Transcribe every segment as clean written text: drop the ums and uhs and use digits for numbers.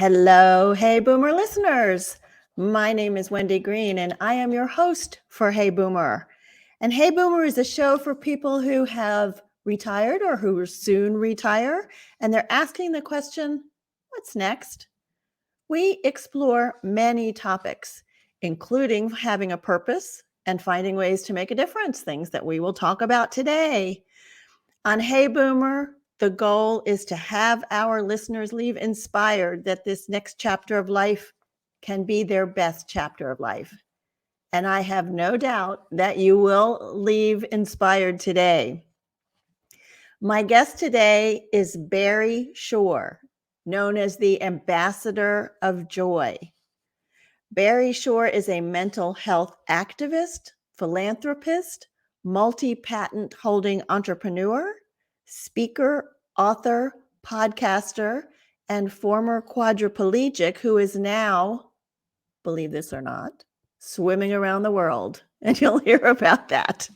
Hello, Hey Boomer listeners. My name is Wendy Green, and I am your host for Hey Boomer. And Hey Boomer is a show for people who have retired or who will soon retire, and they're asking the question, what's next? We explore many topics, including having a purpose and finding ways to make a difference, things that we will talk about today. On Hey Boomer, the goal is to have our listeners leave inspired that this next chapter of life can be their best chapter of life. And I have no doubt that you will leave inspired today. My guest today is Barry Shore, known as the Ambassador of Joy. Barry Shore is a mental health activist, philanthropist, multi-patent holding entrepreneur, speaker, author, podcaster, and former quadriplegic who is now, believe this or not, swimming around the world. And you'll hear about that.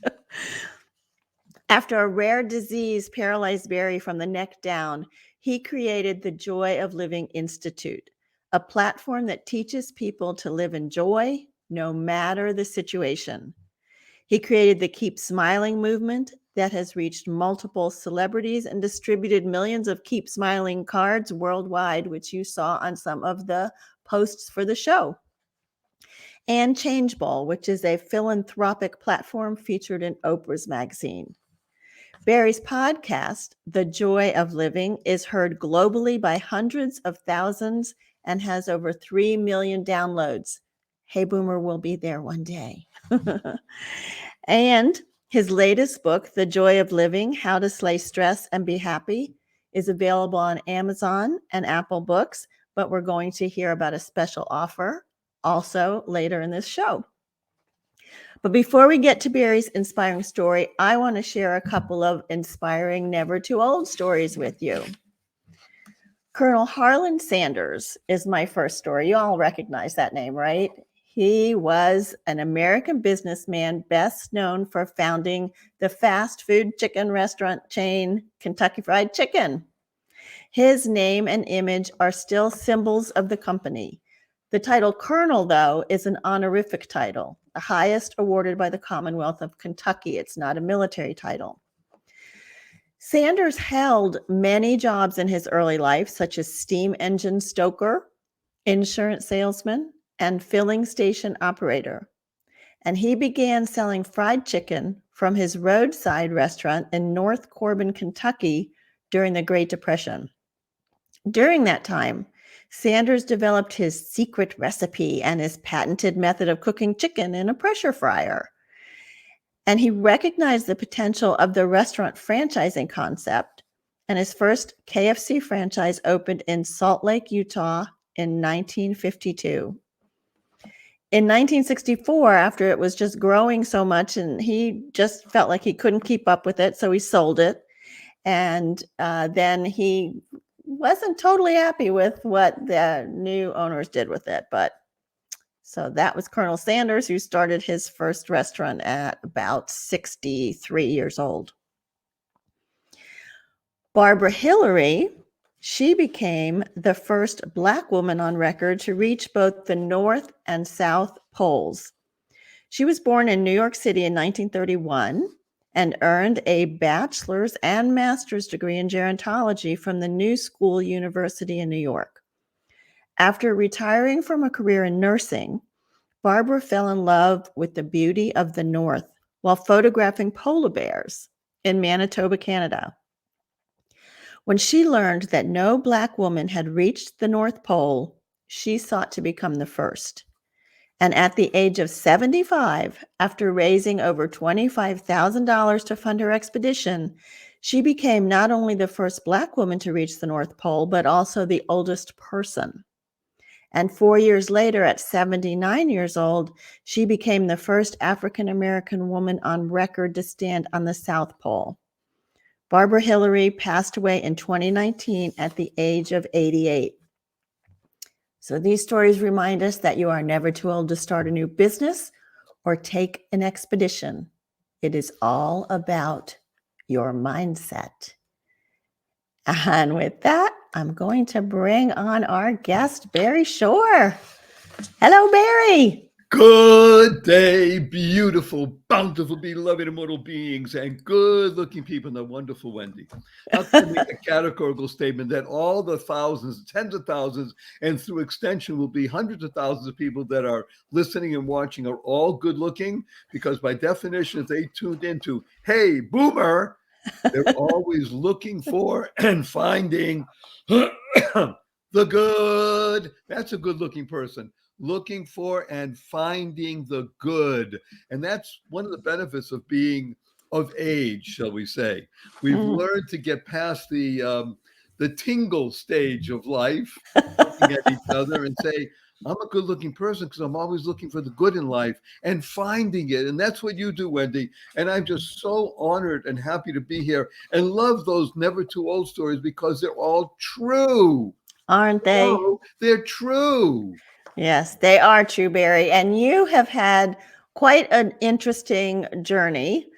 After a rare disease paralyzed Barry from the neck down, he created the Joy of Living Institute, a platform that teaches people to live in joy no matter the situation. He created the Keep Smiling movement that has reached multiple celebrities and distributed millions of Keep Smiling cards worldwide, which you saw on some of the posts for the show. And Change Bowl, which is a philanthropic platform featured in Oprah's magazine. Barry's podcast, The Joy of Living, is heard globally by hundreds of thousands and has over 3 million downloads. Hey Boomer will be there one day. And his latest book, The Joy of Living, How to Slay Stress and Be Happy, is available on Amazon and Apple Books, but we're going to hear about a special offer also later in this show. But before we get to Barry's inspiring story, I want to share a couple of inspiring never too old stories with you. Colonel Harlan Sanders is my first story. You all recognize that name, right? He was an American businessman best known for founding the fast food chicken restaurant chain Kentucky Fried Chicken. His name and image are still symbols of the company. The title Colonel, though, is an honorific title, the highest awarded by the Commonwealth of Kentucky. It's not a military title. Sanders held many jobs in his early life, such as steam engine stoker, insurance salesman, and filling station operator. And he began selling fried chicken from his roadside restaurant in North Corbin, Kentucky during the Great Depression. During that time, Sanders developed his secret recipe and his patented method of cooking chicken in a pressure fryer. And he recognized the potential of the restaurant franchising concept, and his first KFC franchise opened in Salt Lake, Utah in 1952. In 1964, after it was just growing so much and he just felt like he couldn't keep up with it, so he sold it. And then he wasn't totally happy with what the new owners did with it. But so that was Colonel Sanders, who started his first restaurant at about 63 years old. Barbara Hillary, she became the first Black woman on record to reach both the North and South Poles. She was born in New York City in 1931 and earned a bachelor's and master's degree in gerontology from the New School University in New York. After retiring from a career in nursing, Barbara fell in love with the beauty of the North while photographing polar bears in Manitoba, Canada. When she learned that no Black woman had reached the North Pole, she sought to become the first. And at the age of 75, after raising over $25,000 to fund her expedition, she became not only the first Black woman to reach the North Pole, but also the oldest person. And 4 years later, at 79 years old, she became the first African-American woman on record to stand on the South Pole. Barbara Hillary passed away in 2019 at the age of 88. So these stories remind us that you are never too old to start a new business or take an expedition. It is all about your mindset. And with that, I'm going to bring on our guest, Barry Shore. Hello, Barry. Good day, beautiful, bountiful, beloved, immortal beings, and good-looking people, and the wonderful Wendy. How can I make a categorical statement that all the thousands, tens of thousands, and through extension will be hundreds of thousands of people that are listening and watching are all good-looking? Because by definition, if they tuned into, hey, boomer, they're always looking for and finding the good. That's a good-looking person, looking for and finding the good. And that's one of the benefits of being of age, shall we say. We've Mm. learned to get past the tingle stage of life, looking at each other and say, I'm a good looking person because I'm always looking for the good in life and finding it. And that's what you do, Wendy. And I'm just so honored and happy to be here and love those never too old stories because they're all true. Aren't they? Oh, they're true. Yes, they are true, Barry. And you have had quite an interesting journey,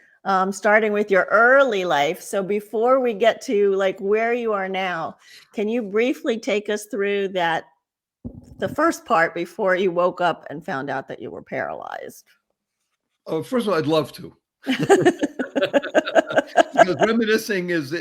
starting with your early life. So before we get to like where you are now, can you briefly take us through that, the first part before you woke up and found out that you were paralyzed? First of all, I'd love to. Because reminiscing is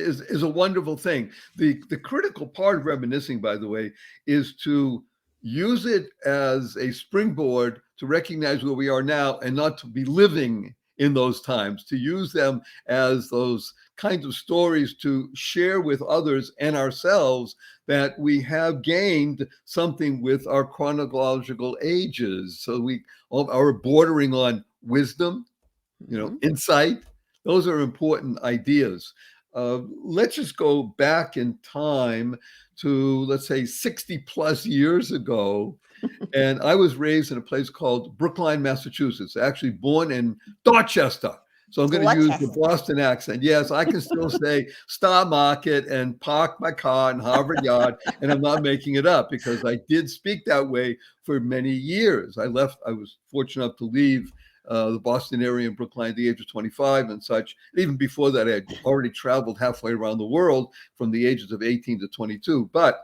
a wonderful thing. The critical part of reminiscing, by the way, is to use it as a springboard to recognize where we are now and not to be living in those times, to use them as those kinds of stories to share with others and ourselves that we have gained something with our chronological ages. So we are bordering on wisdom, insight. Those are important ideas. Let's just go back in time to, let's say, 60 plus years ago. And I was raised in a place called Brookline, Massachusetts, actually born in Dorchester. So I'm going to use the Boston accent. Yes, I can still say Star Market and park my car in Harvard Yard. And I'm not making it up because I did speak that way for many years. I was fortunate enough to leave the Boston area in Brookline at the age of 25 and such. Even before that, I had already traveled halfway around the world from the ages of 18 to 22. But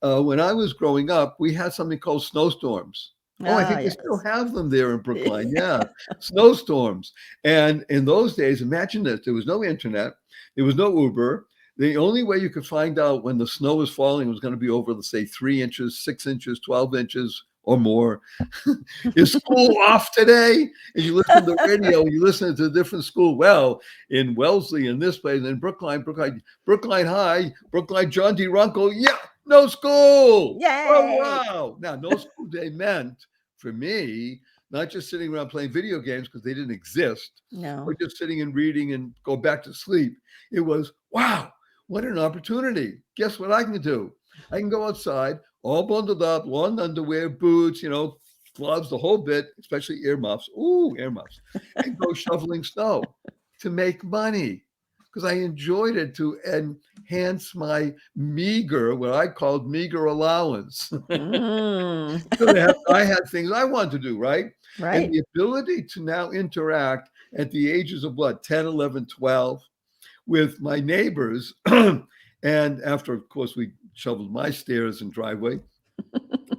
when I was growing up, we had something called snowstorms. Oh, I think they still have them there in Brookline. Yeah, snowstorms. And in those days, imagine this, there was no internet, there was no Uber. The only way you could find out when the snow was falling was going to be over, let's say, 3 inches, 6 inches, 12 inches or more. Is school off today? And you listen to the radio, you listen to a different school. Well, in Wellesley, in this place, in Brookline High, Brookline John D. Runkle, yeah, no school. Yay. Oh, wow. Now, no school day meant for me, not just sitting around playing video games because they didn't exist, or just sitting and reading and go back to sleep. It was, wow, what an opportunity. Guess what I can do? I can go outside, all bundled up, long underwear, boots, gloves, the whole bit, especially earmuffs. Ooh, earmuffs. And go shoveling snow to make money because I enjoyed it to enhance my meager, what I called meager allowance. So I had things I wanted to do, right? And the ability to now interact at the ages of what, 10, 11, 12 with my neighbors. And after, of course, we shoveled my stairs and driveway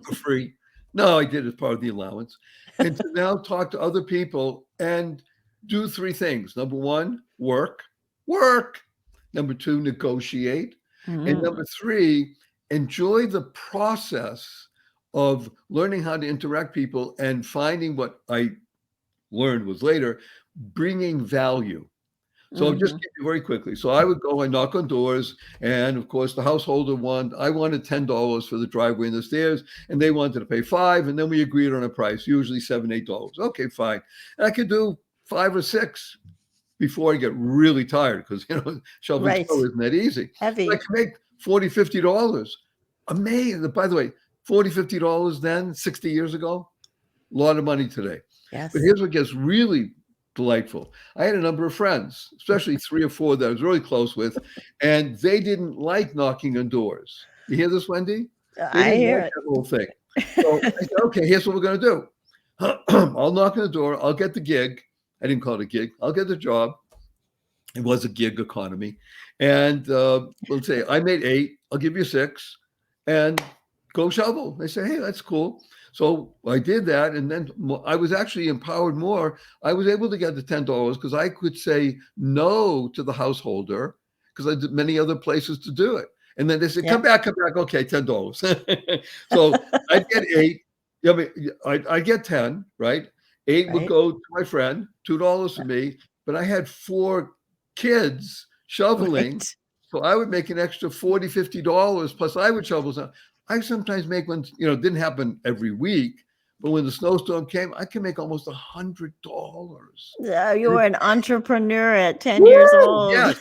for free. No, I did it as part of the allowance. And to now talk to other people and do 3 things. Number 1, work. Number 2, negotiate. And number 3, enjoy the process of learning how to interact people and finding what I learned was later, bringing value. So I'll just give you very quickly. So I would go and knock on doors, and of course the householder I wanted $10 for the driveway and the stairs, and they wanted to pay $5, and then we agreed on a price, usually $7, $8. Okay, fine. And I could do 5 or 6 before I get really tired because shoveling snow isn't that easy. Heavy. I could make $40, $50. Amazing. By the way, $40, $50 then, 60 years ago, a lot of money today. Yes. But here's what gets really delightful. I had a number of friends, especially 3 or 4 that I was really close with, and they didn't like knocking on doors. You hear this, Wendy? I hear it. That whole thing. So I said, okay, here's what we're going to do. I'll knock on the door. I'll get the gig. I didn't call it a gig. I'll get the job. It was a gig economy. And let's say I made 8. I'll give you 6 and go shovel. They say, hey, that's cool. So I did that. And then I was actually empowered more. I was able to get the $10 because I could say no to the householder because I did many other places to do it. And then they said, come Yep. back. Okay, $10. So I'd get 8. I mean, I'd get 10, right? 8 would Right. go to my friend, $2 for me. But I had 4 kids shoveling. Right. So I would make an extra $40, $50 plus I would shovel some. I sometimes make one, it didn't happen every week, but when the snowstorm came, I can make almost $100. You were an entrepreneur at 10 years Woo! old. Yes.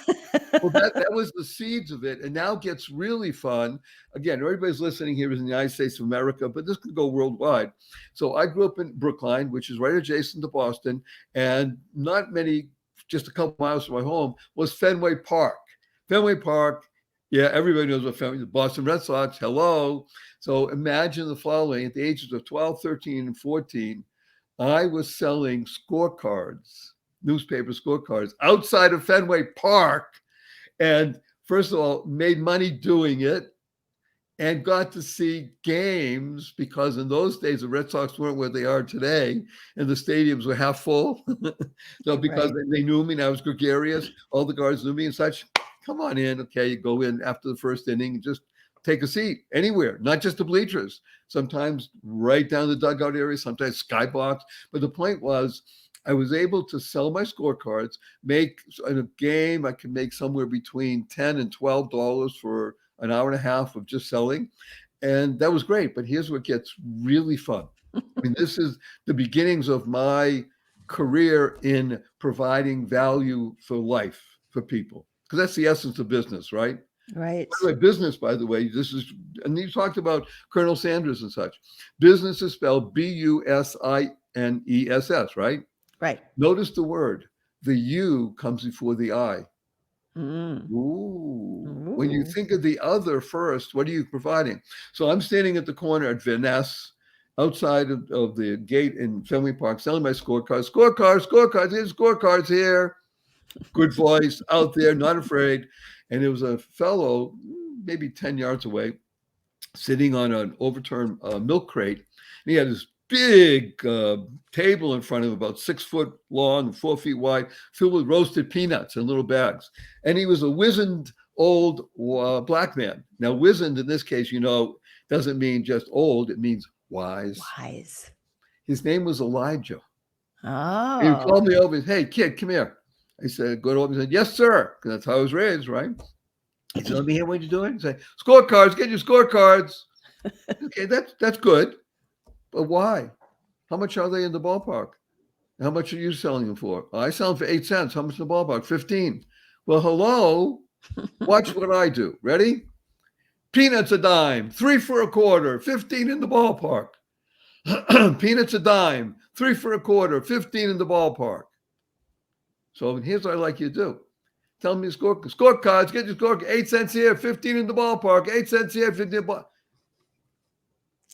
Well, that was the seeds of it. And now it gets really fun. Again, everybody's listening here is in the United States of America, but this could go worldwide. So I grew up in Brookline, which is right adjacent to Boston, and not many, just a couple miles from my home, was Fenway Park. Fenway Park, yeah, everybody knows what Fenway is. Boston Red Sox, hello. So imagine the following. At the ages of 12, 13, and 14, I was selling scorecards, newspaper scorecards, outside of Fenway Park. And first of all, made money doing it and got to see games because in those days the Red Sox weren't where they are today and the stadiums were half full. So because Right. they knew me and I was gregarious, all the guards knew me and such. Come on in. Okay, you go in after the first inning and just take a seat anywhere, not just the bleachers. Sometimes right down the dugout area, sometimes skybox. But the point was, I was able to sell my scorecards, make in a game, I could make somewhere between $10 and $12 for an hour and a half of just selling. And that was great. But here's what gets really fun. I mean, this is the beginnings of my career in providing value for life for people. Because that's the essence of business, right? Right. By the way, business, by the way, this is, and you talked about Colonel Sanders and such. Business is spelled Business, right? Right. Notice the word. The U comes before the I. Mm. Ooh. When you Ooh. think of the other first, what are you providing? So I'm standing at the corner at Vaness, outside of the gate in Fenway Park, selling my scorecards. Scorecards, here's scorecards here. Good voice, out there, not afraid. And it was a fellow, maybe 10 yards away, sitting on an overturned milk crate. And he had this big table in front of him, about 6 foot long, 4 feet wide, filled with roasted peanuts in little bags. And he was a wizened old black man. Now, wizened in this case, doesn't mean just old, it means wise. Wise. His name was Elijah. He Oh. called me over. Hey, kid, come here. I said, go over and said, yes, sir. Because that's how I was raised, right? He said, let me hear what you're doing. He said, scorecards, get your scorecards. Okay, that's good. But why? How much are they in the ballpark? How much are you selling them for? I sell them for 8 cents. How much in the ballpark? 15. Well, hello. Watch what I do. Ready? Peanuts a dime, 3 for a quarter, 15 in the ballpark. Peanuts a dime, 3 for a quarter, 15 in the ballpark. So here's what I like you to do. Tell me scorecards, get your scorecard, 8 cents here, 15 in the ballpark, 8 cents here, 15 in the ballpark.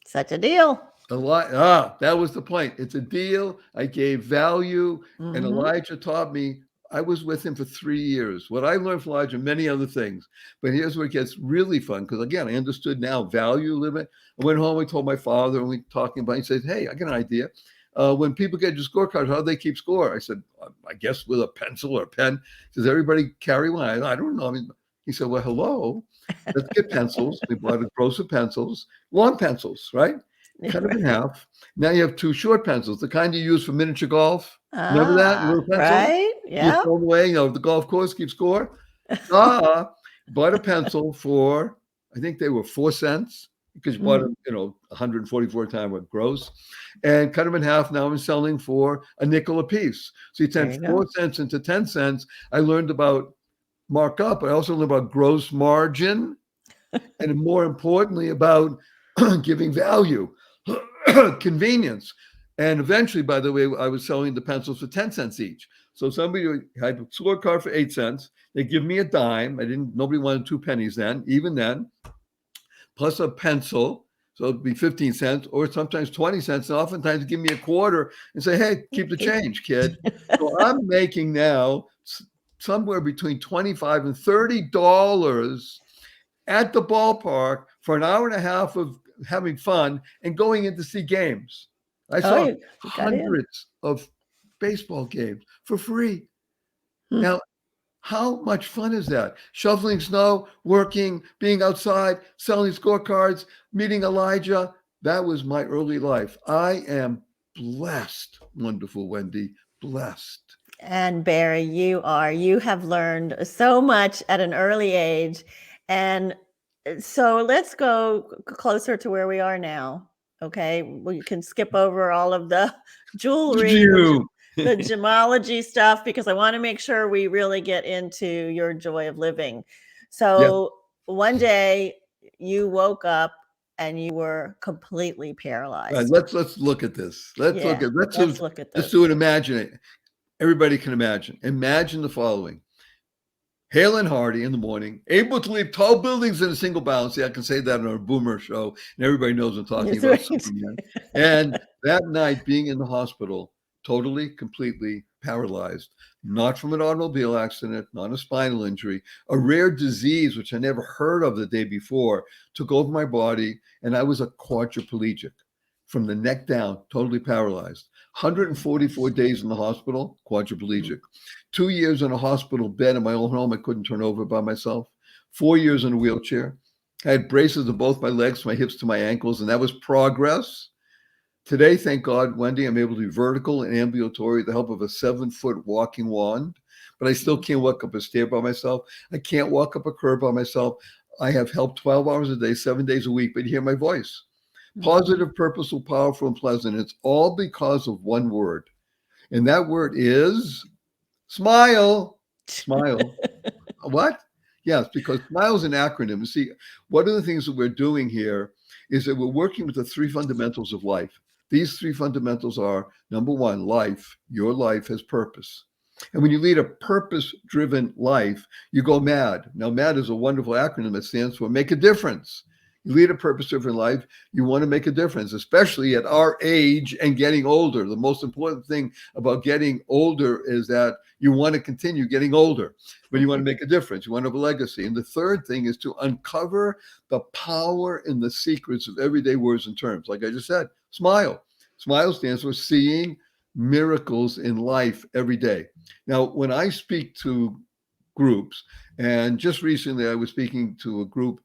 Such a deal. That was the point. It's a deal. I gave value, and Mhm. Elijah taught me. I was with him for 3 years. What I learned from Elijah, many other things. But here's where it gets really fun, because again, I understood now value limit. I went home, I told my father, and we talking about it. He said, hey, I got an idea. When people get your scorecard, how do they keep score? I said, I guess with a pencil or a pen. Does everybody carry one? I don't know. I mean, he said, well, hello, let's get pencils. We bought a gross of pencils, long pencils, right? Cut them in half. Now you have 2 short pencils, the kind you use for miniature golf. Remember that little pencil? Right. You Yeah. throw them away, the golf course, keep score. Bought a pencil for, I think they were 4 cents because you bought them, 144 times with gross, and cut them in half. Now I'm selling for a nickel a piece. So you There turn you 4 go. cents into 10 cents. I learned about markup. I also learned about gross margin, and more importantly, about giving value. Convenience. And eventually, by the way, I was selling the pencils for 10 cents each. So somebody had a scorecard for 8 cents. They give me a dime. Nobody wanted 2 pennies then, even then, plus a pencil. So it'd be 15 cents or sometimes 20 cents. And oftentimes give me a quarter and say, hey, keep the change, kid. So I'm making now somewhere between $25 and $30 at the ballpark for an hour and a half of having fun and going in to see games. I Oh, saw you got in. hundreds of baseball games for free. Hmm. Now, how much fun is that? Shoveling snow, working, being outside, selling scorecards, meeting Elijah. That was my early life. I am blessed, wonderful Wendy, blessed. And Barry, you have learned so much at an early age. And so let's go closer to where we are now. Okay. We can skip over all of the jewelry, You. the gemology stuff, because I want to make sure we really get into your joy of living. Yeah. So one day you woke up and you were completely paralyzed. Let's look at this. Let's look Yeah. at Let's look at let's this. do it. Imagine it. Everybody can imagine. Imagine the following: hale and hearty in the morning, able to leap tall buildings in a single bound. See, I can say that on our Boomer show, and everybody knows I'm talking That's about right. Superman. And that night, being in the hospital, totally, completely paralyzed, not from an automobile accident, not a spinal injury, a rare disease which I never heard of the day before, took over my body, and I was a quadriplegic from the neck down, totally paralyzed. 144 days in the hospital, quadriplegic. 2 years in a hospital bed in my own home. I couldn't turn over by myself. 4 years in a wheelchair. I had braces of both my legs, my hips to my ankles, and that was progress. Today, thank God, Wendy, I'm able to be vertical and ambulatory with the help of a 7-foot walking wand, but I still can't walk up a stair by myself. I can't walk up a curb by myself. I have help 12 hours a day, 7 days a week, but you hear my voice. Positive, purposeful, powerful, and pleasant. It's all because of one word. And that word is smile. Smile. What? Yes, because SMILE is an acronym. You see, one of the things that we're doing here is that we're working with the three fundamentals of life. These three fundamentals are: number one, life. Your life has purpose. And when you lead a purpose driven life, you go MAD. Now, MAD is a wonderful acronym that stands for make a difference. You lead a purpose driven life, you want to make a difference, especially at our age and getting older. The most important thing about getting older is that you want to continue getting older, but you want to make a difference. You want to have a legacy. And the third thing is to uncover the power and the secrets of everyday words and terms. Like I just said, smile. Smile stands for seeing miracles in life every day. Now, when I speak to groups, and just recently I was speaking to a group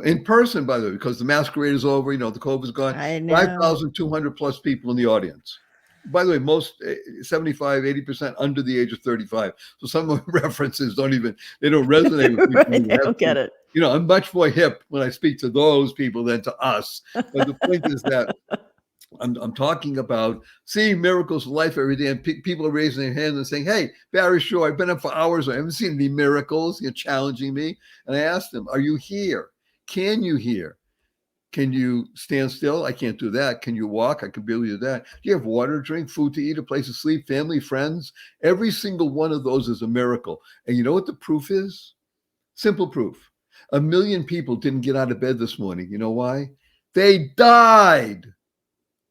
in person, by the way, because the masquerade is over, the COVID's gone, I know. 5,200 plus people in the audience. By the way, most 75, 80% under the age of 35. So some of the references they don't resonate with people. Right, they don't get it. I'm much more hip when I speak to those people than to us. But the point is that I'm talking about seeing miracles of life every day, and people are raising their hands and saying, "Hey, Barry Shore, I've been up for hours. I haven't seen any miracles. You're challenging me." And I asked them, "Are you here? Can you hear? Can you stand still? I can't do that. Can you walk? I can barely do that. Do you have water to drink, food to eat, a place to sleep, family, friends?" Every single one of those is a miracle. And you know what the proof is? Simple proof. 1 million people didn't get out of bed this morning. You know why? They died.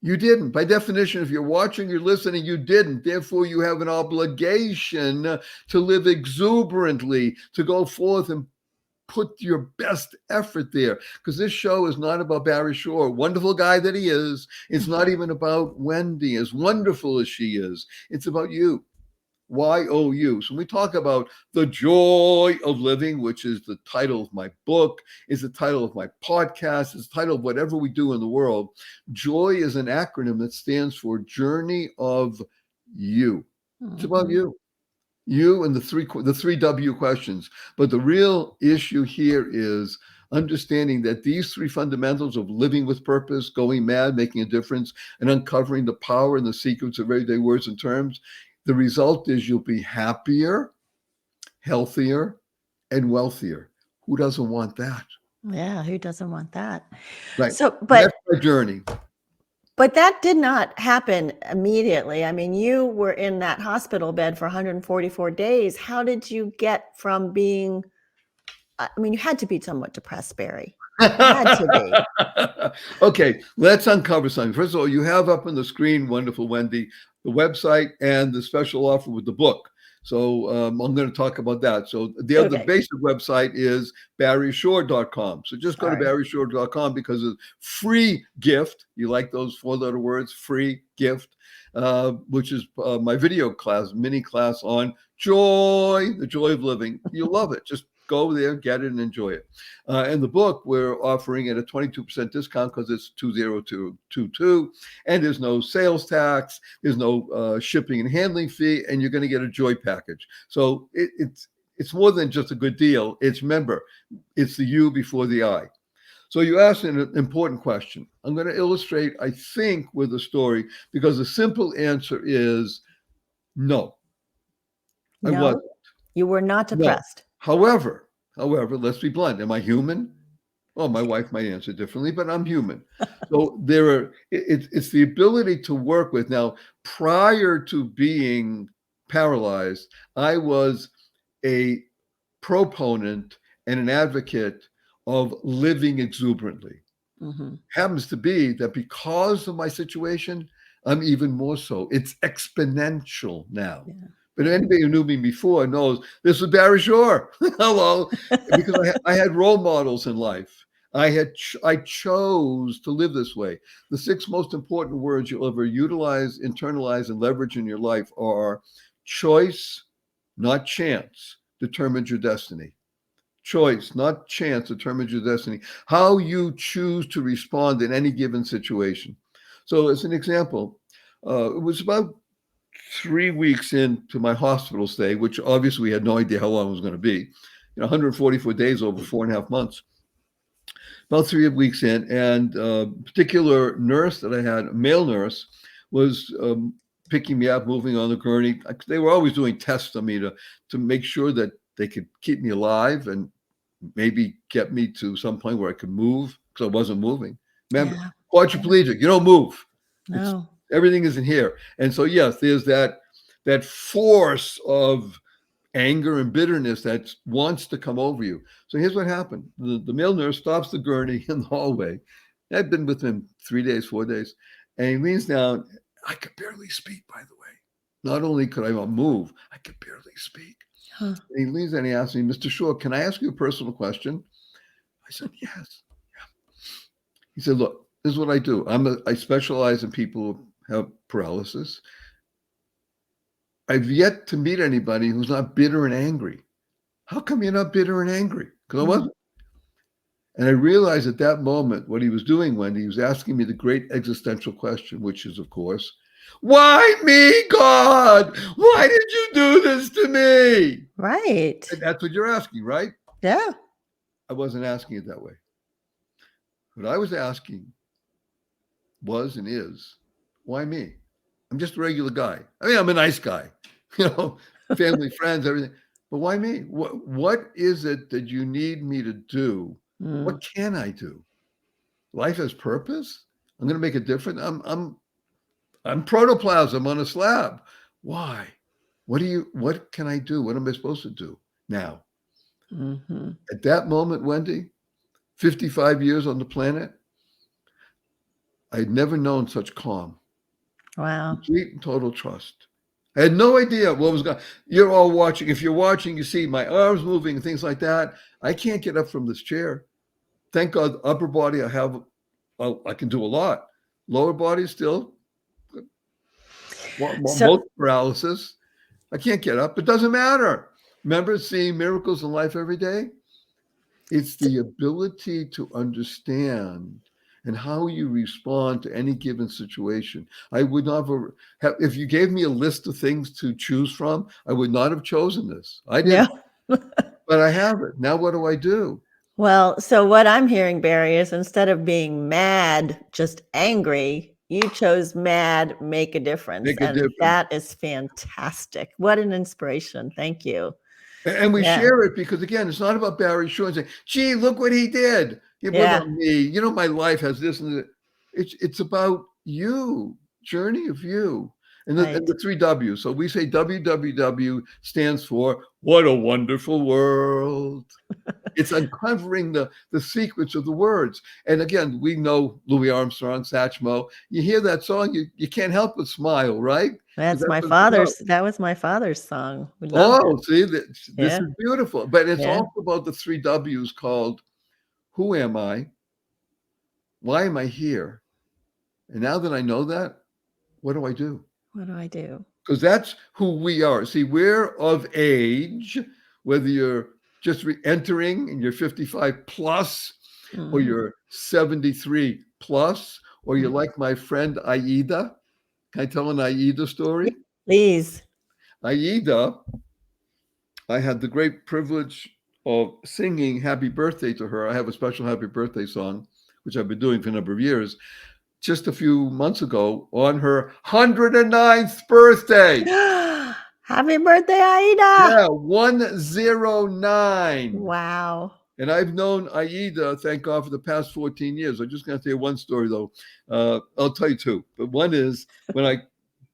You didn't. By definition, if you're watching, you're listening, you didn't. Therefore, you have an obligation to live exuberantly, to go forth and put your best effort there. Because this show is not about Barry Shore, wonderful guy that he is. It's not even about Wendy, as wonderful as she is. It's about you. YOU. So when we talk about the joy of living, which is the title of my book, is the title of my podcast, is the title of whatever we do in the world. Joy is an acronym that stands for Journey of You. It's about you. You and the three W questions. But the real issue here is understanding that these three fundamentals of living with purpose, going mad, making a difference, and uncovering the power and the secrets of everyday words and terms, the result is you'll be happier, healthier, and wealthier. Who doesn't want that? Yeah, who doesn't want that? Right. So, That's my journey. But that did not happen immediately. I mean, you were in that hospital bed for 144 days. How did you get from being, you had to be somewhat depressed, Barry. You had to be. Okay, let's uncover something. First of all, you have up on the screen, wonderful Wendy, the website and the special offer with the book. So I'm going to talk about that. So the other Okay. basic website is barryshore.com. So just go to All right. barryshore.com because it's free gift. You like those 4-letter words, free gift, which is my video class, mini class on joy, the joy of living. You'll love it. Just go there, get it, and enjoy it. And the book we're offering at a 22% discount because it's 20222, and there's no sales tax, there's no shipping and handling fee, and you're going to get a joy package. So it's more than just a good deal. Remember, it's the you before the I. So you asked an important question. I'm going to illustrate, I think, with a story because the simple answer is no. I wasn't. No, you were not No. depressed. However, let's be blunt. Am I human? Well, my wife might answer differently, but I'm human. So it's the ability to work with. Now, prior to being paralyzed, I was a proponent and an advocate of living exuberantly. Mhm. Happens to be that because of my situation, I'm even more so. It's exponential now. Yeah. But anybody who knew me before knows this was Barry Shore. Hello, because I had role models in life. I chose to live this way. The 6 most important words you'll ever utilize, internalize, and leverage in your life are choice, not chance, determines your destiny. Choice, not chance, determines your destiny. How you choose to respond in any given situation. So, as an example, it was about 3 weeks into my hospital stay, which obviously we had no idea how long it was going to be. 144 days over 4.5 months. About 3 weeks in, and a particular nurse that I had, a male nurse, was picking me up, moving on the gurney. They were always doing tests on me to make sure that they could keep me alive and maybe get me to some point where I could move because I wasn't moving. Remember, Yeah. quadriplegic, you don't move. It's No. everything isn't here. And so yes, there's that force of anger and bitterness that wants to come over you. So here's what happened. The male nurse stops the gurney in the hallway. I'd been with him 3 days, 4 days, and he leans down. I could barely speak, by the way. Not only could I not move, I could barely speak. Huh. And he leans down and he asks me, Mr. Shore, can I ask you a personal question? I said, yes. He said, look, this is what I do. I specialize in people who have paralysis. I've yet to meet anybody who's not bitter and angry. How come you're not bitter and angry? Because I Mm. wasn't. And I realized at that moment what he was doing, Wendy, he was asking me the great existential question, which is, of course, why me, God? Why did you do this to me? Right. And that's what you're asking, right? Yeah. I wasn't asking it that way. What I was asking was and is, why me? I'm just a regular guy. I mean, I'm a nice guy, family, friends, everything. But why me? What is it that you need me to do? Mm. What can I do? Life has purpose. I'm going to make a difference. I'm protoplasm on a slab. Why? What can I do? What am I supposed to do now? Mm-hmm. At that moment, Wendy, 55 years on the planet, I had never known such calm. Wow. Complete and total trust. I had no idea what was going. You're all watching. If you're watching, you see my arms moving and things like that. I can't get up from this chair. Thank God, upper body I have. I can do a lot. Lower body still. So Most paralysis. I can't get up. It doesn't matter. Remember seeing miracles in life every day? It's the ability to understand and how you respond to any given situation. I would not have, if you gave me a list of things to choose from, I would not have chosen this. I yeah. didn't, but I have it. Now, what do I do? Well, so what I'm hearing, Barry, is instead of being mad, just angry, you chose mad, make a difference. Make a And difference. that is fantastic. What an inspiration. Thank you. And we Yeah. share it because, again, it's not about Barry Shore and saying, gee, look what he did. What Yeah. about me? My life has this and that. It's about you, journey of you. and Right. the three W's. So we say WWW stands for What a Wonderful World. It's uncovering the secrets of the words. And again, we know Louis Armstrong, Satchmo. You hear that song, you can't help but smile, right? Because That's that's my what it's about. father's that was my father's song. We loved it. Oh, see, this Yeah, is beautiful. But it's yeah. also about the three W's called Who am I? Why am I here? And now that I know that, what do I do? What do I do? Because that's who we are. See, we're of age, whether you're just entering and you're 55 plus, or Mhm, you're 73 plus, or you're mhm. like my friend Aida. Can I tell an Aida Yeah, story? please. Aida, I had the great privilege of singing happy birthday to her. I have a special happy birthday song, which I've been doing for a number of years. Just a few months ago on her 109th birthday. Happy birthday, Aida. Yeah, 109. Wow. And I've known Aida, thank God, for the past 14 years. I'm just going to tell you one story, though. I'll tell you two. But one is when I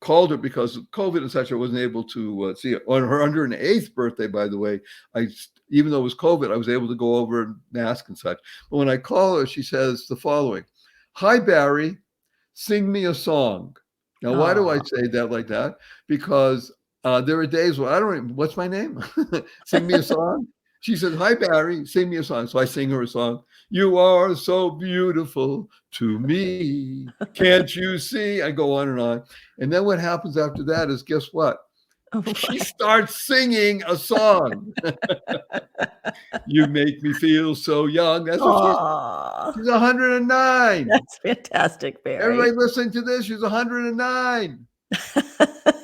called her because of COVID and such, I wasn't able to see her. On her 108th birthday, by the way, even though it was COVID, I was able to go over and mask and such. But when I call her, she says the following: Hi, Barry, sing me a song. Now, why do I Oh. say that like that? Because there are days where I don't even, what's my name? Sing me a song. She says, Hi, Barry, sing me a song. So I sing her a song. You are so beautiful to me. Can't you see? I go on and on. And then what happens after that is, guess what? She starts singing a song. You make me feel so young. That's what Aw. she's 109. That's fantastic, Everybody Barry. listening to this, she's 109.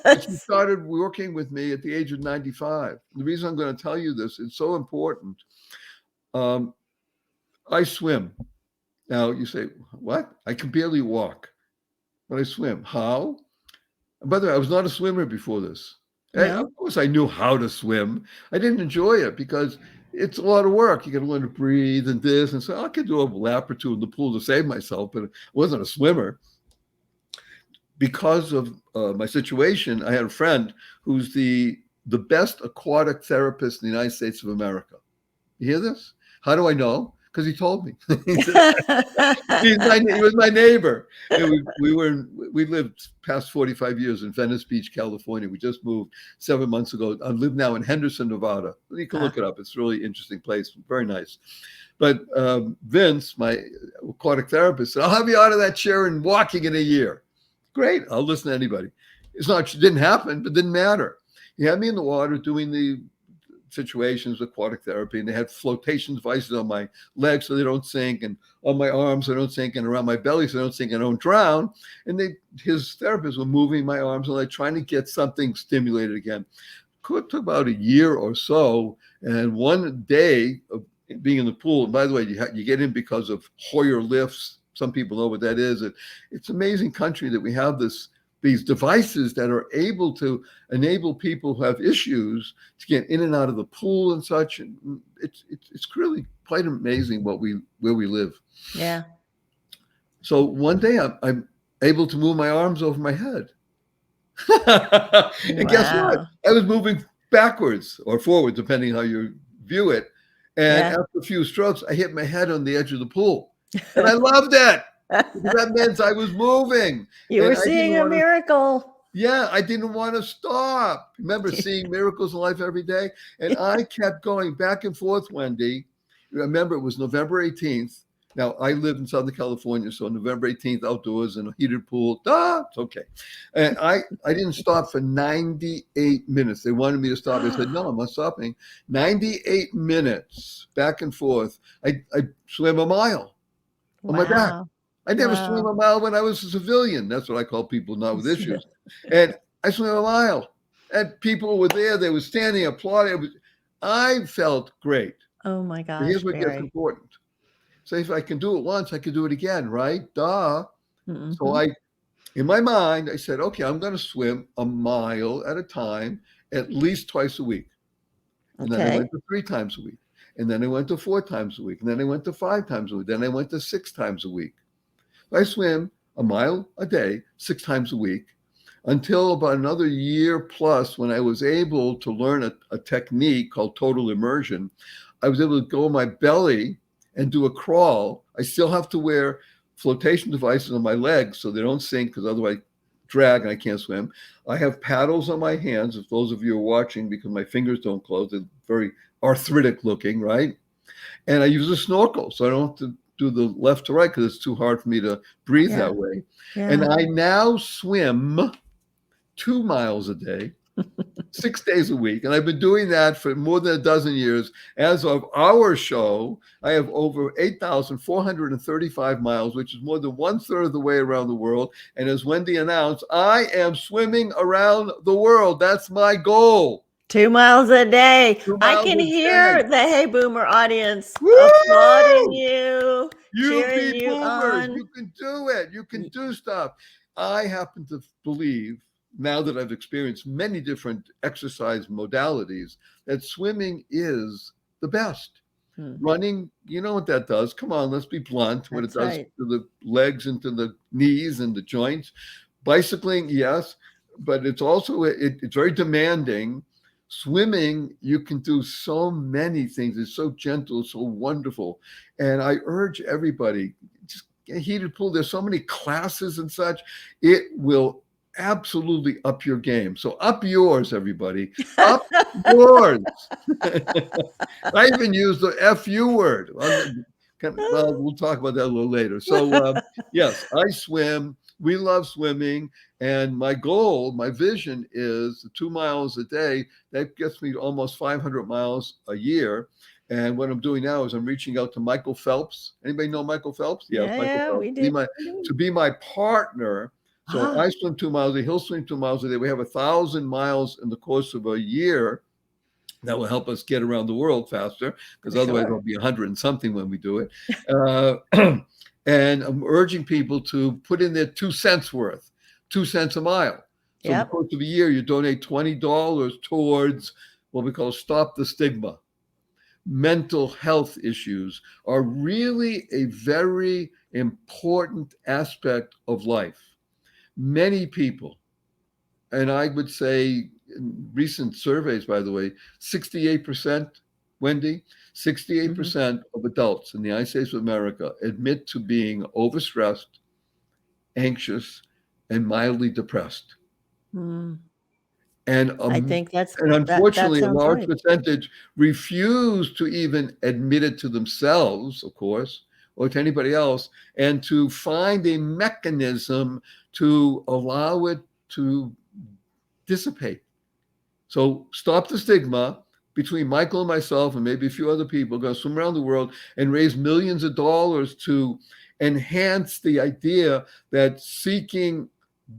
And she started working with me at the age of 95. The reason I'm going to tell you this, it's so important. Um, I swim. Now you say, what? I can barely walk, but I swim. How? And by the way, I was not a swimmer before this. No? Of course, I knew how to swim. I didn't enjoy it because it's a lot of work. You got to learn to breathe and this. And so I could do a lap or two in the pool to save myself, but I wasn't a swimmer. Because of my situation, I had a friend who's the best aquatic therapist in the United States of America. You hear this? How do I know? Because he told me. He said, he was my neighbor. And we lived past 45 years in Venice Beach, California. We just moved 7 months ago. I live now in Henderson, Nevada. You can look it up. It's a really interesting place. Very nice. But Vince, my aquatic therapist, said, I'll have you out of that chair and walking in a year. Great. I'll listen to anybody. It's not, it didn't happen, but it didn't matter. He had me in the water doing the situations, aquatic therapy, and they had flotation devices on my legs so they don't sink, and on my arms so they don't sink, and around my belly so they don't sink and I don't drown. And his therapists were moving my arms and like trying to get something stimulated again. It took about a year or so, and one day of being in the pool, and by the way, you get in because of Hoyer lifts. Some people know what that is. It's an amazing country that we have these devices that are able to enable people who have issues to get in and out of the pool and such. And it's really quite amazing where we live. Yeah. So one day I'm able to move my arms over my head. And guess what? Wow. I was moving backwards or forward, depending how you view it. And Yeah. after a few strokes, I hit my head on the edge of the pool. And I loved it because that meant I was moving. You And were I didn't seeing a want to, miracle. yeah, I didn't want to stop. Remember seeing miracles in life every day? And I kept going back and forth, Wendy. Remember, it was November 18th. Now, I live in Southern California, so November 18th, outdoors in a heated pool. It's okay. And I didn't stop for 98 minutes. They wanted me to stop. I said, no, I'm not stopping. 98 minutes back and forth. I swam a mile on my back. Wow. I never swam a Wow. mile when I was a civilian. That's what I call people not with issues. And I swam a mile. And people were there. They were standing, applauding. I felt great. Oh my But here's gosh, what gets Barry. important. So if I can do it once, I can do it again, right? Duh. So Mhm. in my mind, I said, okay, I'm going to swim a mile at a time, at least twice a week. And then I Okay. went to 3 times a week. And then I went to 4 times a week. And then I went to 5 times a week. Then I went to 6 times a week. I swim a mile a day, 6 times a week. until about another year plus when I was able to learn a technique called total immersion. I was able to go on my belly and do a crawl. I still have to wear flotation devices on my legs so they don't sink because otherwise drag and I can't swim. I have paddles on my hands, if those of you are watching, because my fingers don't close. They're very arthritic looking, right? And I use a snorkel so I don't have to do the left to right because it's too hard for me to breathe Yeah. that way. Yeah. And I now swim 2 miles a day, 6 days a week. And I've been doing that for more than a dozen years. As of our show, I have over 8,435 miles, which is more than 1/3 of the way around the world. And as Wendy announced, I am swimming around the world. That's my goal. 2 miles a day. 2 I miles can a hear day. the Hey Boomer audience Woo! applauding you, You cheering be you boomers. on. You can do it. You can do stuff. I happen to believe, now that I've experienced many different exercise modalities, that swimming is the best. Running, you know what that does. Come on, let's be blunt. What it That's does right. to the legs and to the knees and the joints. Bicycling, yes, but it's also it's very demanding. Swimming, you can do so many things. It's so gentle, so wonderful. And I urge everybody, just get a heated pool. There's so many classes and such. It will absolutely up your game. So up yours, everybody. Up yours. I even use the FU word. Well, we'll talk about that a little later. So, yes, I swim. We love swimming. And my goal, my vision is 2 miles a day. That gets me to almost 500 miles a year. And what I'm doing now is I'm reaching out to Michael Phelps. Anybody know Michael Phelps? Yes, Michael Yeah, Phelps. we do. To be my partner. So I swim 2 miles a day. He'll swim 2 miles a day. We have 1,000 miles in the course of a year. That will help us get around the world faster, because otherwise Sure. I'll be 100 and something when we do it. And I'm urging people to put in their 2 cents worth, 2 cents a mile. So in the Yep. course of a year, you donate $20 towards what we call Stop the Stigma. Mental health issues are really a very important aspect of life. Many people, and I would say in recent surveys, by the way, 68%, Wendy, 68% of adults in the United States of America admit to being overstressed, anxious, and mildly depressed. Mm. And, I think that unfortunately, a sounds large right. percentage refuse to even admit it to themselves, of course, or to anybody else, and to find a mechanism to allow it to dissipate. So stop the stigma. Between Michael and myself and maybe a few other people, going to swim around the world and raise millions of dollars to enhance the idea that seeking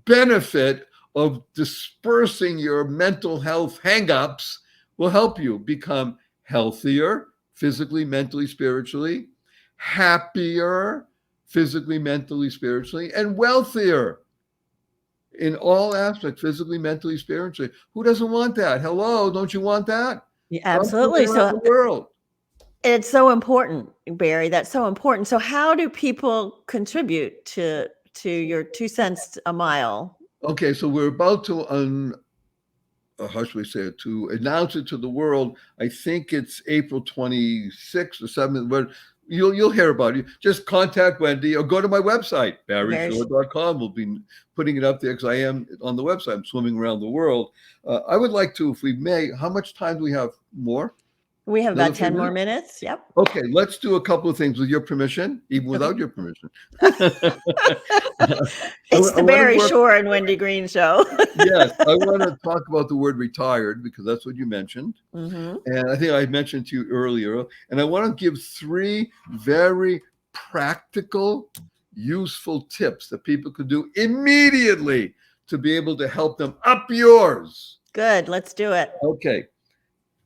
benefit of dispersing your mental health hangups will help you become healthier, physically, mentally, spiritually, happier, physically, mentally, spiritually, and wealthier in all aspects, physically, mentally, spiritually. Who doesn't want that? Hello, don't you want that? Yeah, So I'm swimming absolutely. around the world. It's so important, Barry. That's so important. So how do people contribute to your 2 cents a mile? Okay, so we're about to how should we say it, to announce it to the world. I think it's April 26th or 7th, but you'll hear about it. Just contact Wendy or go to my website, barryshore.com. We'll be putting it up there because I am on the website. I'm swimming around the world. I would like to, if we may, how much time do we have more? We have Another about few 10 more minutes? minutes. Yep. Okay, let's do a couple of things with your permission, even Okay. without your permission. It's the I wanna Barry work. Shore and Wendy Green show. Yes, I want to talk about the word retired because that's what you mentioned. Mhm. And I think I mentioned to you earlier. And I want to give 3 very practical, useful tips that people could do immediately to be able to help them up yours. Good. Let's do it. Okay.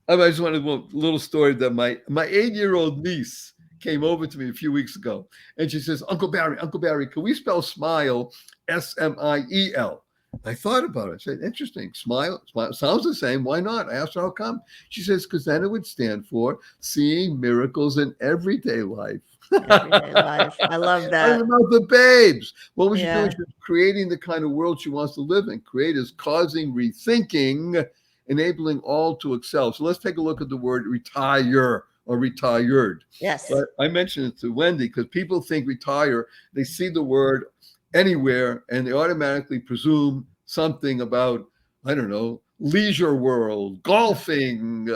I just wanted a little story that my 8-year-old niece came over to me a few weeks ago. And she says, Uncle Barry, can we spell smile S-M-I-E-L? I thought about it. I said, interesting. Smile, smile. Sounds the same. Why not? I asked her how come. She says, because then it would stand for seeing miracles in everyday life. Everyday life. I love Out of that. the mouth of babes. What was she Yeah. doing? She was creating the kind of world she wants to live in. Create is causing rethinking, enabling all to excel. So let's take a look at the word retire or retired. Yes. But I mentioned it to Wendy because people think retire, they see the word anywhere and they automatically presume something about, I don't know, leisure world, golfing,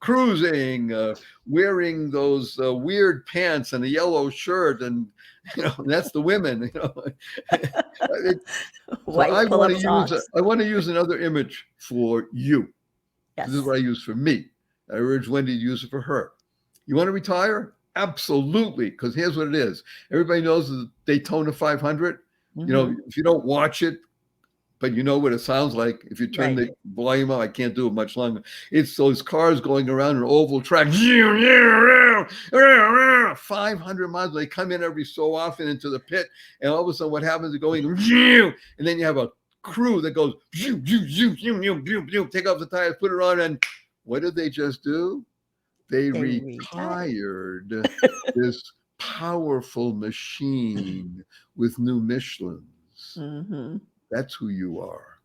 cruising, wearing those weird pants and a yellow shirt, and that's the women. So White pull-up socks. I want to use another image for you. Yes. This is what I use for me. I urge Wendy to use it for her. You want to retire? Absolutely, because here's what it is. Everybody knows the Daytona 500. If you don't watch it, but you know what it sounds like. If you turn the volume up, I can't do it much longer. It's those cars going around an oval track, 500 miles. They come in every so often into the pit, and all of a sudden, what happens is going, and then you have a crew that goes, take off the tires, put it on, and what did they just do? They retired this powerful machine with new Michelins. Mm-hmm. That's who you are.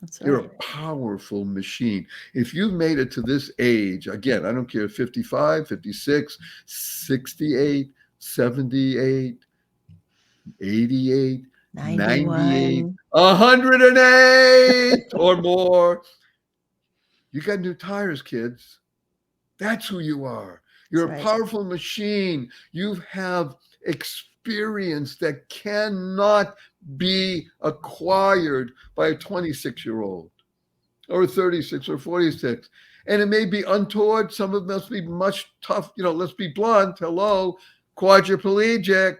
That's You're right. a powerful machine. If you've made it to this age, again, I don't care, 55, 56, 68, 78, 88, 98, 108 or more, you got new tires, kids. That's who you are. You're a powerful machine. You have experience that cannot be acquired by a 26-year-old or a 36 or 46. And it may be untoward. Some of them must be much tough. Let's be blunt. Hello, quadriplegic,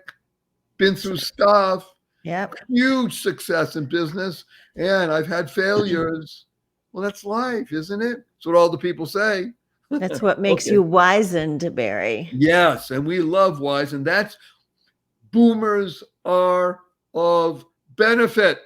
been through stuff. Yep. Huge success in business. And I've had failures. Well, that's life, isn't it? That's what all the people say. That's what makes you wizened, Barry. Yes, and we love wise, and that's boomers are of benefit.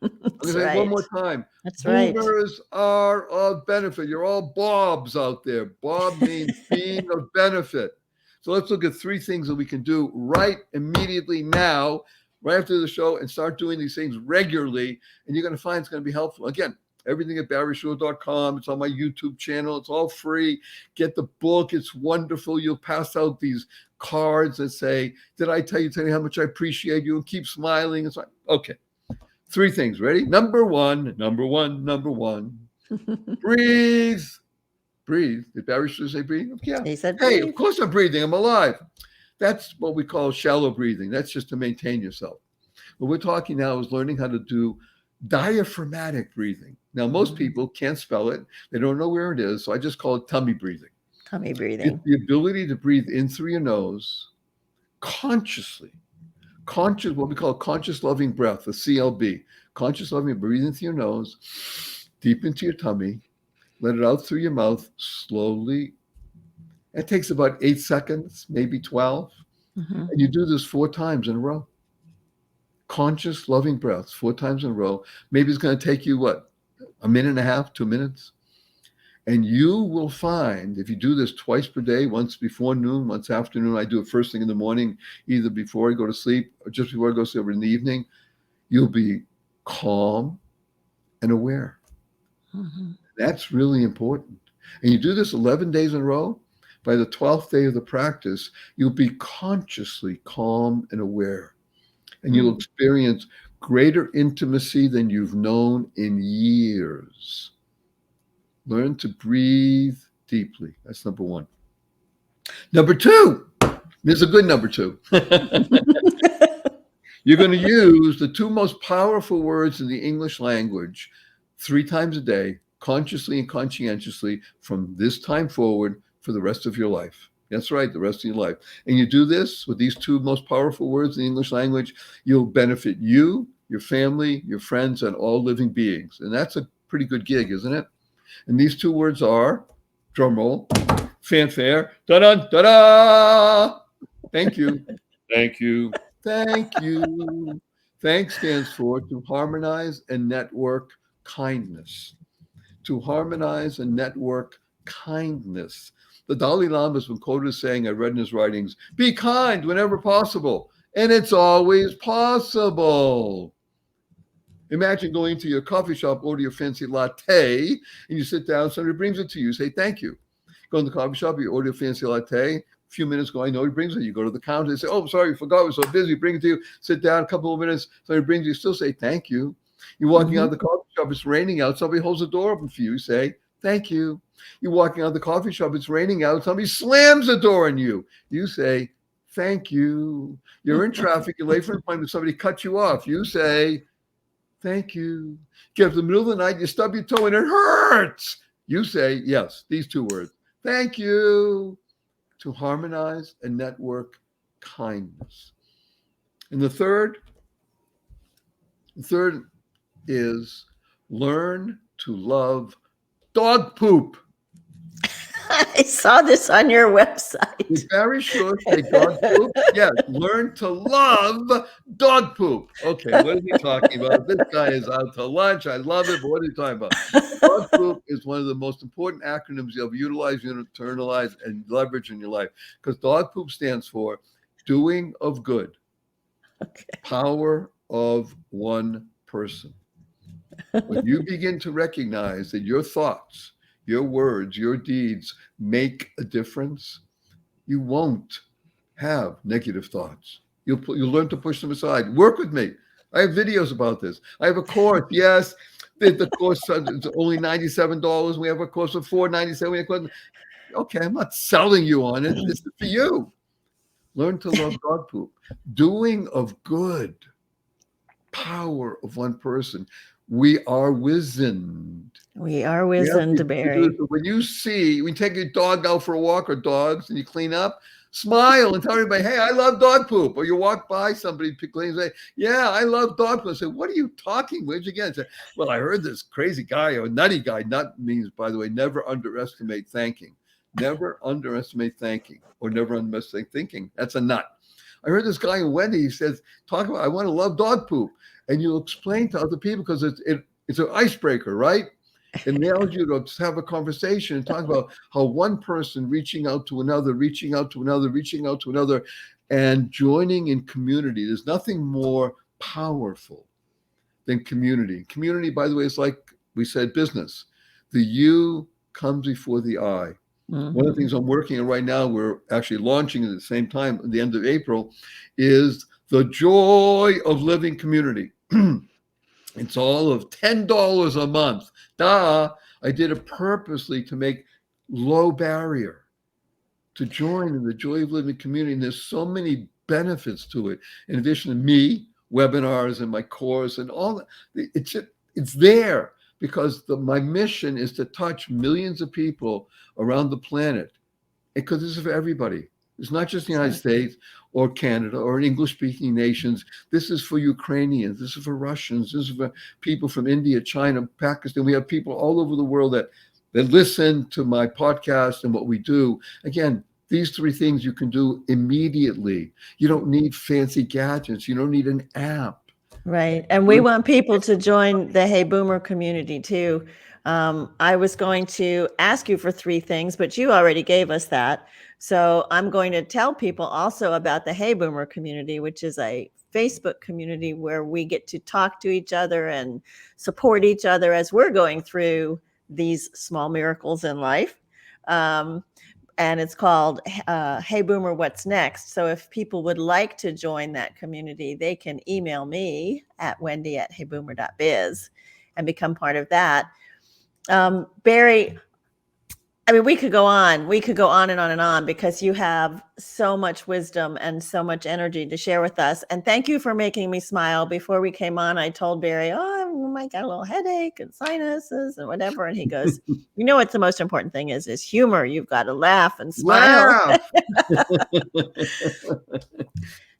I'm going to say it one more time. That's boomers are of benefit. You're all Bobs out there. Bob means being of benefit. So let's look at 3 things that we can do right immediately now, right after the show, and start doing these things regularly, and you're going to find it's going to be helpful. Again, everything at barryshure.com. It's on my YouTube channel. It's all free. Get the book. It's wonderful. You'll pass out these cards that say, did I tell you how much I appreciate you? And keep smiling. It's like, okay. 3 things. Ready? Number one. Breathe. Breathe. Did Barry Shure say breathe? Yeah. He said hey, breathe. Of course I'm breathing. I'm alive. That's what we call shallow breathing. That's just to maintain yourself. What we're talking now is learning how to do diaphragmatic breathing. Now, most people can't spell it. They don't know where it is. So I just call it tummy breathing. Tummy breathing. It's the ability to breathe in through your nose consciously. What we call conscious loving breath, the CLB. Conscious loving, breathe in through your nose, deep into your tummy, let it out through your mouth slowly. It takes about 8 seconds, maybe 12. And you do this 4 times in a row. Conscious, loving breaths 4 times in a row. Maybe it's going to take you, what, a minute and a half, 2 minutes? And you will find, if you do this twice per day, once before noon, once afternoon, I do it first thing in the morning, either before I go to sleep or just before I go to sleep or in the evening, you'll be calm and aware. That's really important. And you do this 11 days in a row, by the 12th day of the practice, you'll be consciously calm and aware. And you'll experience greater intimacy than you've known in years. Learn to breathe deeply. That's number 1. Number 2, this is a good number 2. You're going to use the 2 most powerful words in the English language 3 times a day, consciously and conscientiously, from this time forward for the rest of your life. That's right, the rest of your life. And you do this with these 2 most powerful words in the English language, you'll benefit you, your family, your friends, and all living beings. And that's a pretty good gig, isn't it? And these 2 words are, drum roll, fanfare, da-da, da-da. Thank you. Thank you. Thank you. Thanks stands for to harmonize and network kindness. To harmonize and network kindness. The Dalai Lama has been quoted as saying, I read in his writings, be kind whenever possible. And it's always possible. Imagine going to your coffee shop, order your fancy latte, and you sit down, somebody brings it to you, say thank you. Go in the coffee shop, you order a fancy latte. A few minutes go, I know he brings it. You go to the counter, they say, oh, sorry, forgot, we're so busy. Bring it to you. Sit down, a couple of minutes, somebody brings you, still say thank you. You're walking out of the coffee shop, it's raining out, somebody holds the door open for you, say thank you. You're walking out of the coffee shop, it's raining out, somebody slams the door on you. You say thank you. You're in traffic, you're late for an appointment, somebody cuts you off. You say thank you. Get up in the middle of the night, you stub your toe and it hurts. You say, yes, these two words, thank you. To harmonize and network kindness. And the third is learn to love dog poop. I saw this on your website. Is Barry Short say dog poop? Yes, learn to love dog poop. Okay, what is he talking about? This guy is out to lunch. I love it, but what are you talking about? Dog poop is one of the most important acronyms you'll utilize, internalize, and leverage in your life. Because dog poop stands for doing of good. Okay. Power of one person. When you begin to recognize that your thoughts, your words, your deeds make a difference, you won't have negative thoughts. You'll learn to push them aside. Work with me. I have videos about this. I have a course. Yes, the course is only $97. We have a course of $497. Okay, I'm not selling you on it. This is for you. Learn to love dog poop. Doing of good. Power of one person. We are wizened. We are wizened, Barry. When you take your dog out for a walk or dogs and you clean up, smile and tell everybody, hey, I love dog poop. Or you walk by somebody cleans and say, yeah, I love dog poop. I say, what are you talking? Where'd you get it? Say, well, I heard this crazy guy or nutty guy. Nut means, by the way, never underestimate thanking. Never underestimate thanking or never underestimate thinking. That's a nut. I heard this guy in Wendy, he says, talk about, I want to love dog poop. And you'll explain to other people because it's an icebreaker, right? It nails you to have a conversation and talk about how one person reaching out to another, and joining in community. There's nothing more powerful than community. Community, by the way, is like we said, business. The you comes before the I. Mm-hmm. One of the things I'm working on right now, we're actually launching at the same time at the end of April, is the joy of living community. It's all of $10 a month. I did it purposely to make low barrier to join in the joy of living community. And there's so many benefits to it. In addition to me, webinars and my course and all that, it's there because my mission is to touch millions of people around the planet. Because this is for everybody. It's not just the United States or Canada or English-speaking nations. This is for Ukrainians. This is for Russians. This is for people from India, China, Pakistan. We have people all over the world that listen to my podcast and what we do. Again, these three things you can do immediately. You don't need fancy gadgets. You don't need an app. Right. And we want people to join the Hey Boomer community too. I was going to ask you for three things, but you already gave us that. So I'm going to tell people also about the Hey Boomer community, which is a Facebook community where we get to talk to each other and support each other as we're going through these small miracles in life. And it's called Hey Boomer, What's Next? So if people would like to join that community, they can email me at wendy@heyboomer.biz and become part of that. Barry, I mean, we could go on and on and on because you have so much wisdom and so much energy to share with us. And thank you for making me smile. Before we came on, I told Barry, I might get a little headache and sinuses and whatever. And he goes, you know, what's the most important thing is humor. You've got to laugh and smile.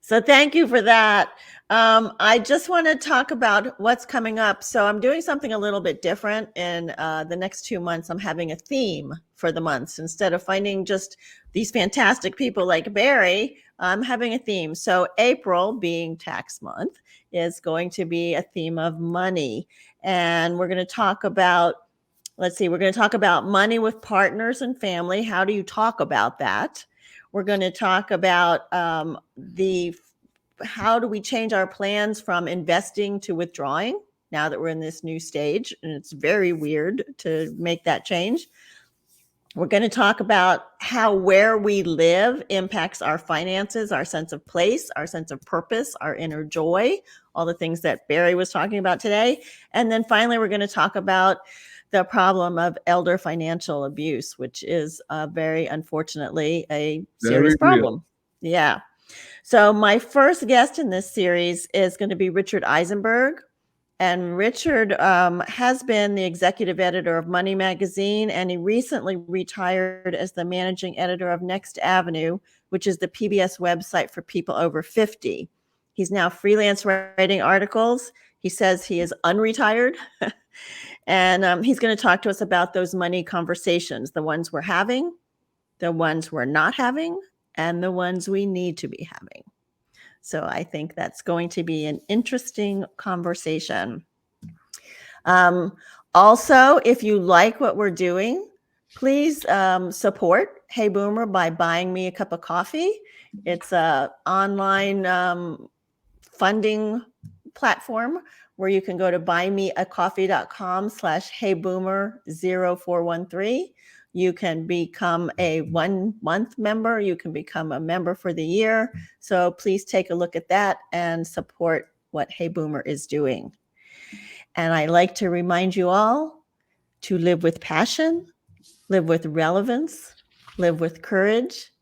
So thank you for that. I just want to talk about what's coming up. So I'm doing something a little bit different in the next 2 months. I'm having a theme for the months. Instead of finding just these fantastic people like Barry, I'm having a theme. So April, being tax month, is going to be a theme of money. And we're going to talk about, let's see, we're going to talk about money with partners and family. How do you talk about that? We're going to talk about how do we change our plans from investing to withdrawing now that we're in this new stage, and it's very weird to make that change. We're going to talk about how where we live impacts our finances, our sense of place, our sense of purpose, our inner joy, all the things that Barry was talking about today. And then finally, we're going to talk about the problem of elder financial abuse, which is very unfortunately a serious Very real. problem. Yeah. So my first guest in this series is going to be Richard Eisenberg. And Richard has been the executive editor of Money Magazine, and he recently retired as the managing editor of Next Avenue, which is the PBS website for people over 50. He's now freelance writing articles. He says he is unretired. And he's going to talk to us about those money conversations, the ones we're having, the ones we're not having, and the ones we need to be having. So I think that's going to be an interesting conversation. Also, if you like what we're doing, please support Hey Boomer by buying me a cup of coffee. It's an online funding platform where you can go to buymeacoffee.com/heyboomer0413. You can become a 1-month member. You can become a member for the year. So please take a look at that and support what Hey Boomer is doing. And I like to remind you all to live with passion, live with relevance, live with courage,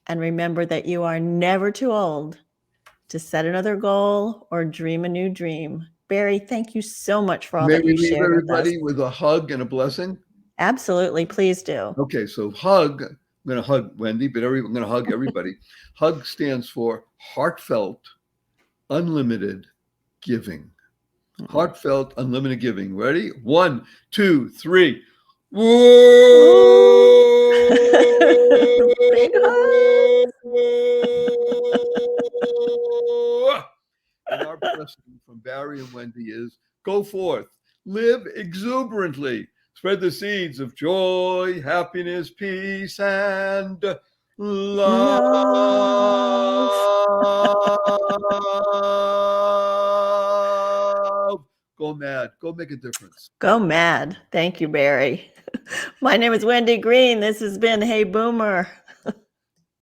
and remember that you are never too old to set another goal or dream a new dream. Barry, thank you so much for all May that we you leave shared with us. everybody with a hug and a blessing? Absolutely, please do. Okay, so hug. I'm going to hug Wendy, but I'm going to hug everybody. Hug stands for heartfelt, unlimited giving. Heartfelt, unlimited giving. Ready? 1, 2, 3. Big hug. And our blessing from Barry and Wendy is go forth, live exuberantly, spread the seeds of joy, happiness, peace, and love. Go mad. Go make a difference. Go mad. Thank you, Barry. My name is Wendy Green. This has been Hey Boomer.